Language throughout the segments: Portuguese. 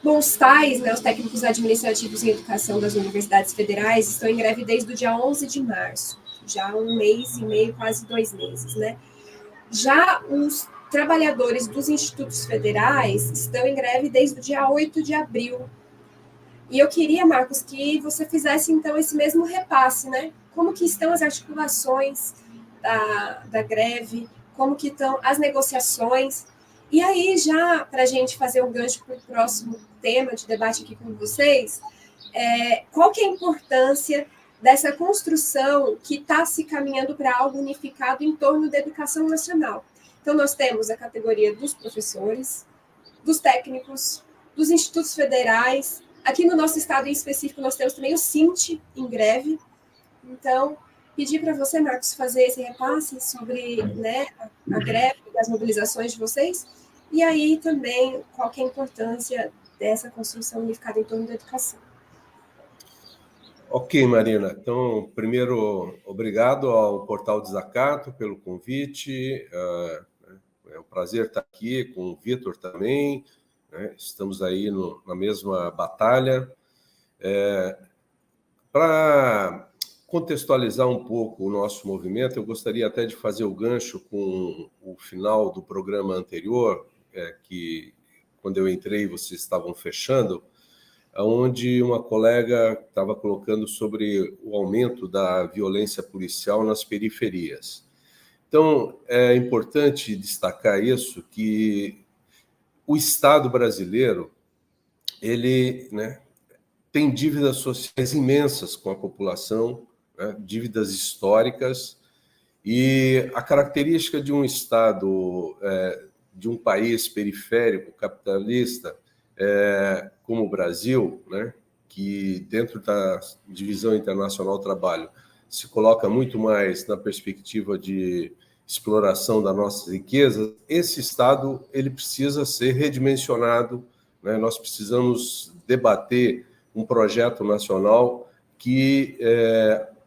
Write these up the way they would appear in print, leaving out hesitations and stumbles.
Bom, os TAIs, né, os técnicos administrativos em educação das universidades federais, estão em greve desde o dia 11 de março, já há 1 mês e meio, quase 2 meses, né? Já os trabalhadores dos institutos federais estão em greve desde o dia 8 de abril. E eu queria, Marcos, que você fizesse, então, esse mesmo repasse, né? Como que estão as articulações da greve, como que estão as negociações. E aí, já para a gente fazer um gancho para o próximo tema de debate aqui com vocês, qual que é a importância dessa construção que está se caminhando para algo unificado em torno da educação nacional? Então, nós temos a categoria dos professores, dos técnicos, dos institutos federais. Aqui no nosso estado em específico, nós temos também o SINT em greve. Então, pedir para você, Marcos, fazer esse repasse sobre, né, a greve e as mobilizações de vocês, e aí também qual que é a importância dessa construção unificada em torno da educação. Ok, Marina. Então, primeiro, obrigado ao Portal Desacato pelo convite. É um prazer estar aqui com o Vitor também, né? Estamos aí na mesma batalha. Para contextualizar um pouco o nosso movimento, eu gostaria até de fazer o gancho com o final do programa anterior, que quando eu entrei vocês estavam fechando, onde uma colega estava colocando sobre o aumento da violência policial nas periferias. Então, é importante destacar isso, que o Estado brasileiro, ele, né, tem dívidas sociais imensas com a população, né, dívidas históricas, e a característica de um Estado, de um país periférico, capitalista, como o Brasil, né, que dentro da Divisão Internacional do Trabalho se coloca muito mais na perspectiva de exploração das nossas riquezas, esse Estado ele precisa ser redimensionado, né? Nós precisamos debater um projeto nacional que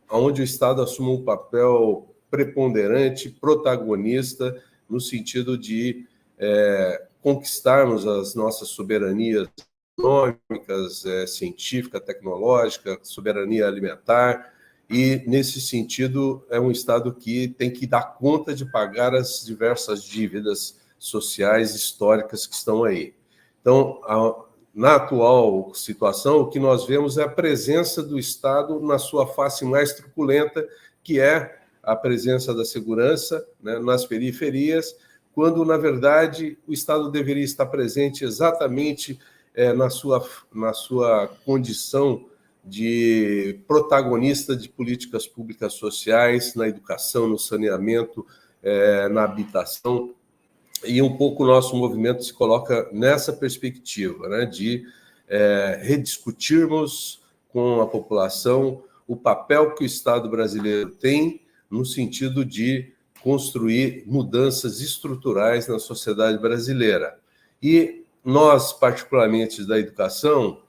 onde o Estado assuma um papel preponderante, protagonista, no sentido de conquistarmos as nossas soberanias econômicas, científica, tecnológica, soberania alimentar, e, nesse sentido, é um Estado que tem que dar conta de pagar as diversas dívidas sociais históricas que estão aí. Então, na atual situação, o que nós vemos é a presença do Estado na sua face mais truculenta, que é a presença da segurança, né, nas periferias, quando, na verdade, o Estado deveria estar presente exatamente na sua condição de protagonista de políticas públicas sociais, na educação, no saneamento, na habitação. E um pouco o nosso movimento se coloca nessa perspectiva, né, de rediscutirmos com a população o papel que o Estado brasileiro tem no sentido de construir mudanças estruturais na sociedade brasileira. E nós, particularmente da educação,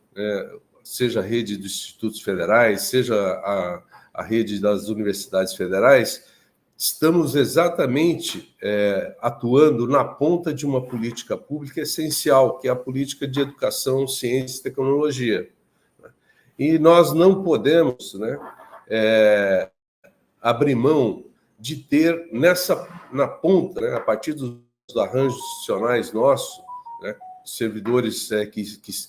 seja a rede dos institutos federais, seja a rede das universidades federais, estamos exatamente atuando na ponta de uma política pública essencial, que é a política de educação, ciência e tecnologia. E nós não podemos, né, abrir mão de ter na ponta, né, a partir dos arranjos institucionais nossos, né, servidores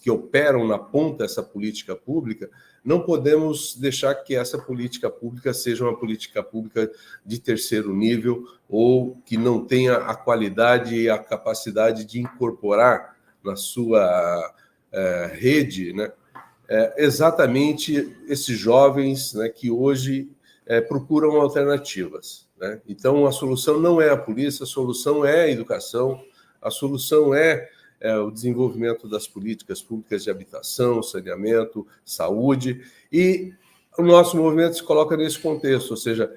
que operam na ponta dessa política pública, não podemos deixar que essa política pública seja uma política pública de terceiro nível ou que não tenha a qualidade e a capacidade de incorporar na sua rede, né, exatamente esses jovens, né, que hoje procuram alternativas, né? Então, a solução não é a polícia, a solução é a educação, a solução é o desenvolvimento das políticas públicas de habitação, saneamento, saúde, e o nosso movimento se coloca nesse contexto, ou seja,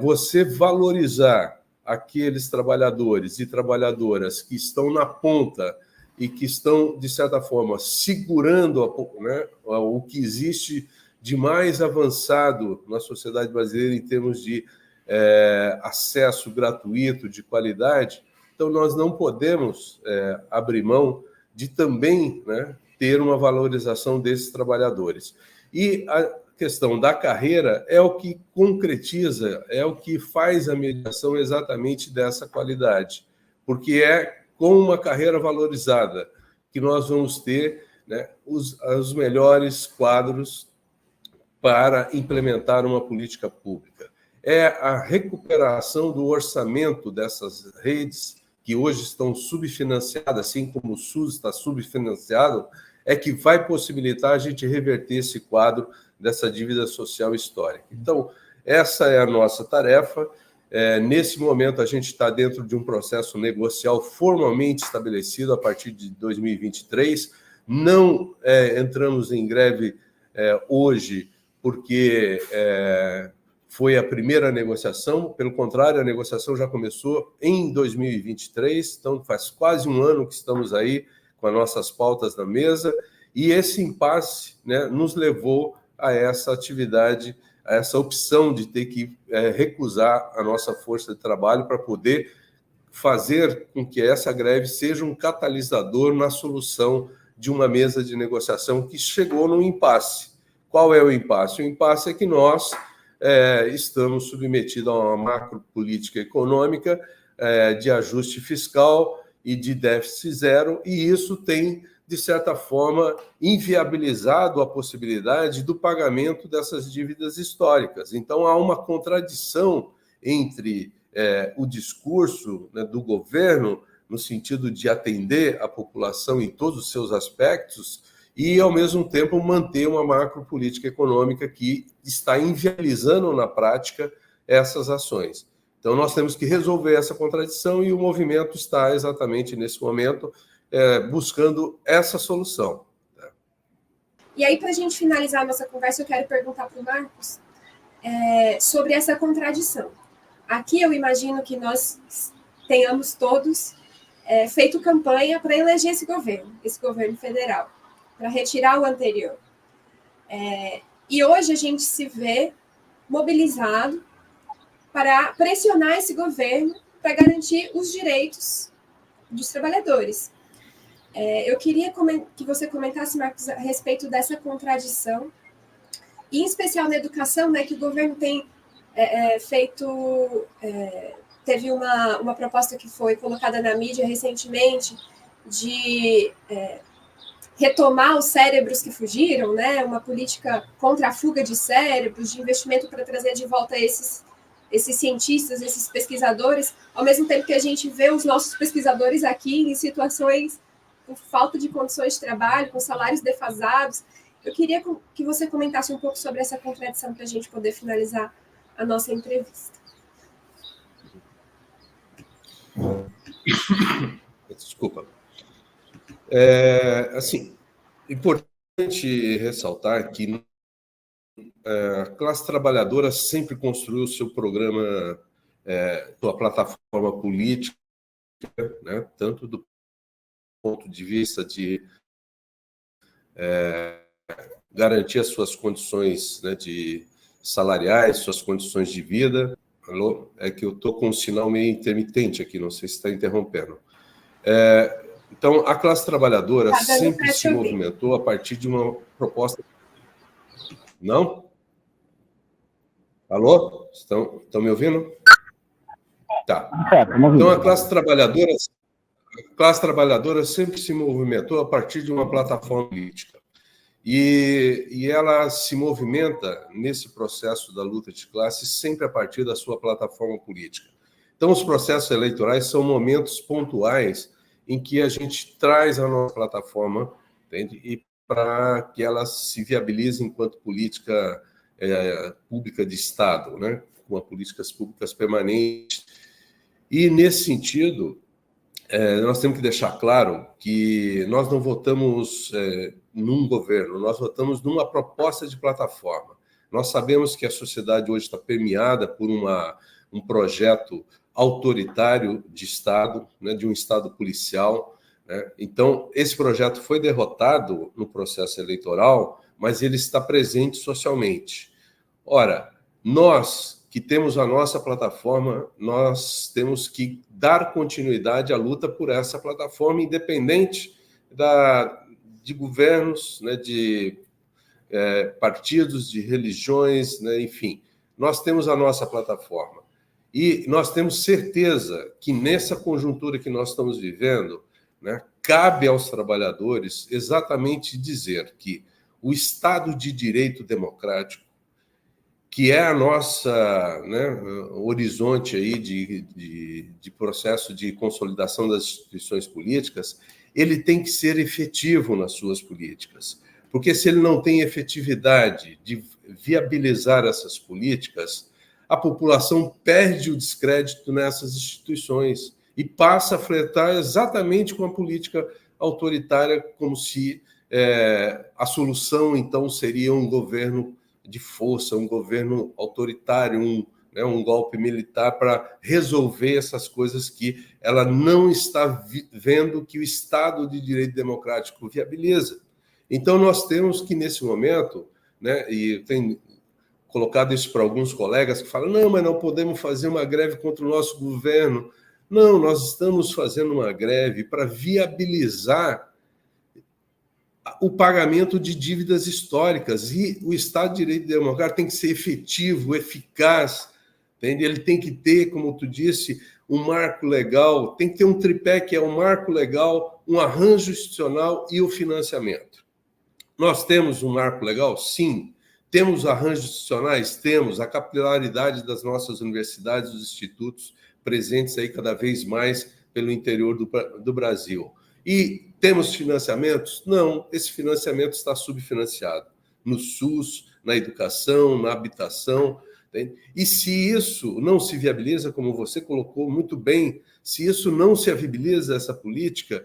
você valorizar aqueles trabalhadores e trabalhadoras que estão na ponta e que estão, de certa forma, segurando né, o que existe de mais avançado na sociedade brasileira em termos de acesso gratuito, de qualidade. Então, nós não podemos abrir mão de também, né, ter uma valorização desses trabalhadores. E a questão da carreira é o que concretiza, é o que faz a mediação exatamente dessa qualidade, porque é com uma carreira valorizada que nós vamos ter, né, os melhores quadros para implementar uma política pública. É a recuperação do orçamento dessas redes, que hoje estão subfinanciadas, assim como o SUS está subfinanciado, é que vai possibilitar a gente reverter esse quadro dessa dívida social histórica. Então, essa é a nossa tarefa. Nesse momento, a gente está dentro de um processo negocial formalmente estabelecido a partir de 2023. Não entramos em greve hoje, porque foi a primeira negociação. Pelo contrário, a negociação já começou em 2023, então faz quase um ano que estamos aí com as nossas pautas na mesa, e esse impasse, né, nos levou a essa atividade, a essa opção de ter que recusar a nossa força de trabalho para poder fazer com que essa greve seja um catalisador na solução de uma mesa de negociação que chegou num impasse. Qual é o impasse? O impasse é que nós estamos submetidos a uma macropolítica econômica de ajuste fiscal e de déficit zero, e isso tem, de certa forma, inviabilizado a possibilidade do pagamento dessas dívidas históricas. Então, há uma contradição entre o discurso, né, do governo, no sentido de atender a população em todos os seus aspectos, e, ao mesmo tempo, manter uma macropolítica econômica que está inviabilizando, na prática, essas ações. Então, nós temos que resolver essa contradição e o movimento está exatamente nesse momento buscando essa solução. E aí, para a gente finalizar a nossa conversa, eu quero perguntar para o Marcos sobre essa contradição. Aqui eu imagino que nós tenhamos todos feito campanha para eleger esse governo federal, para retirar o anterior. E hoje a gente se vê mobilizado para pressionar esse governo para garantir os direitos dos trabalhadores. Eu queria que você comentasse, Marcos, a respeito dessa contradição, e em especial na educação, né, que o governo tem feito... teve uma proposta que foi colocada na mídia recentemente de retomar os cérebros que fugiram, né, uma política contra a fuga de cérebros, de investimento para trazer de volta esses cientistas, esses pesquisadores, ao mesmo tempo que a gente vê os nossos pesquisadores aqui em situações com falta de condições de trabalho, com salários defasados. Eu queria que você comentasse um pouco sobre essa contradição para a gente poder finalizar a nossa entrevista. Desculpa. Assim, importante ressaltar que a classe trabalhadora sempre construiu o seu programa, sua plataforma política, né, tanto do ponto de vista de garantir as suas condições, né, de salariais, suas condições de vida. Alô? É que eu estou com um sinal meio intermitente aqui, não sei se está interrompendo. Então, a classe trabalhadora sempre se movimentou a partir de uma proposta... Não? Alô? Estão me ouvindo? Tá. Então, a classe trabalhadora sempre se movimentou a partir de uma plataforma política. E ela se movimenta nesse processo da luta de classe sempre a partir da sua plataforma política. Então, os processos eleitorais são momentos pontuais em que a gente traz a nossa plataforma, entende? E para que ela se viabilize enquanto política pública de Estado, né? Com políticas públicas permanentes. E, nesse sentido, nós temos que deixar claro que nós não votamos num governo, nós votamos numa proposta de plataforma. Nós sabemos que a sociedade hoje está permeada por um projeto autoritário de Estado, né, de um Estado policial, né? Então, esse projeto foi derrotado no processo eleitoral, mas ele está presente socialmente. Ora, nós que temos a nossa plataforma, nós temos que dar continuidade à luta por essa plataforma, independente de governos, né, de partidos, de religiões, né, enfim. Nós temos a nossa plataforma. E nós temos certeza que, nessa conjuntura que nós estamos vivendo, né, cabe aos trabalhadores exatamente dizer que o Estado de Direito Democrático, que é a nossa, né, horizonte aí de processo de consolidação das instituições políticas, ele tem que ser efetivo nas suas políticas. Porque se ele não tem efetividade de viabilizar essas políticas, a população perde o descrédito nessas instituições e passa a flertar exatamente com a política autoritária, como se a solução, então, seria um governo de força, um governo autoritário, um golpe militar para resolver essas coisas que ela não está vendo que o Estado de Direito Democrático viabiliza. Então, nós temos que, nesse momento, né, e tem colocado isso para alguns colegas que falam, não, mas não podemos fazer uma greve contra o nosso governo. Não, nós estamos fazendo uma greve para viabilizar o pagamento de dívidas históricas, e o Estado de Direito Democrático tem que ser efetivo, eficaz, entende? Ele tem que ter, como tu disse, um marco legal, tem que ter um tripé que é o marco legal, um arranjo institucional e o financiamento. Nós temos um marco legal? Sim. Temos arranjos institucionais? Temos. A capilaridade das nossas universidades, dos institutos presentes aí cada vez mais pelo interior do Brasil. E temos financiamentos? Não, esse financiamento está subfinanciado no SUS, na educação, na habitação. Entende? E se isso não se viabiliza, como você colocou muito bem, se isso não se viabiliza, essa política,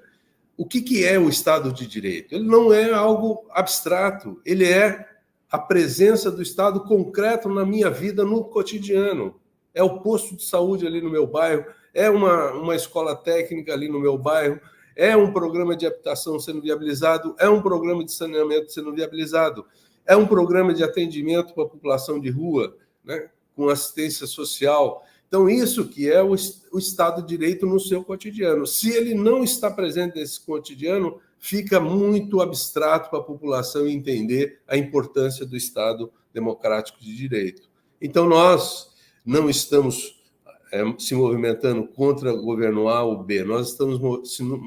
o que é o Estado de Direito? Ele não é algo abstrato, ele é a presença do Estado concreto na minha vida, no cotidiano. É o posto de saúde ali no meu bairro, é uma escola técnica ali no meu bairro, é um programa de habitação sendo viabilizado, é um programa de saneamento sendo viabilizado, é um programa de atendimento para a população de rua, né, com assistência social. Então, isso que é o Estado de Direito no seu cotidiano. Se ele não está presente nesse cotidiano, fica muito abstrato para a população entender a importância do Estado democrático de direito. Então, nós não estamos se movimentando contra o governo A ou B, nós estamos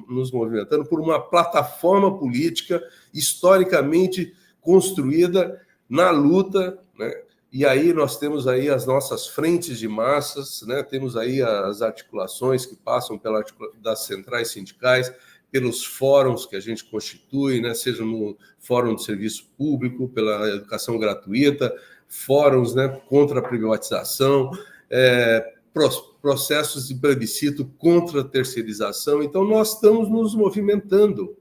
nos movimentando por uma plataforma política historicamente construída na luta, né? E aí nós temos aí as nossas frentes de massas, né? Temos aí as articulações que passam das centrais sindicais, pelos fóruns que a gente constitui, né? Seja no Fórum de Serviço Público, pela educação gratuita, fóruns, né, contra a privatização, processos de plebiscito contra a terceirização. Então, nós estamos nos movimentando,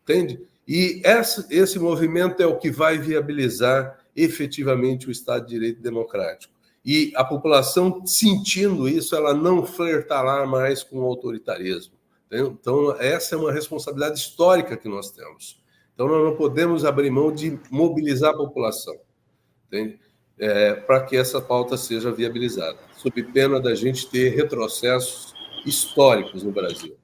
entende? E esse movimento é o que vai viabilizar efetivamente o Estado de Direito Democrático. E a população, sentindo isso, ela não flertará mais com o autoritarismo. Entende? Então, essa é uma responsabilidade histórica que nós temos. Então, nós não podemos abrir mão de mobilizar a população, entende? Para que essa pauta seja viabilizada, sob pena da gente ter retrocessos históricos no Brasil.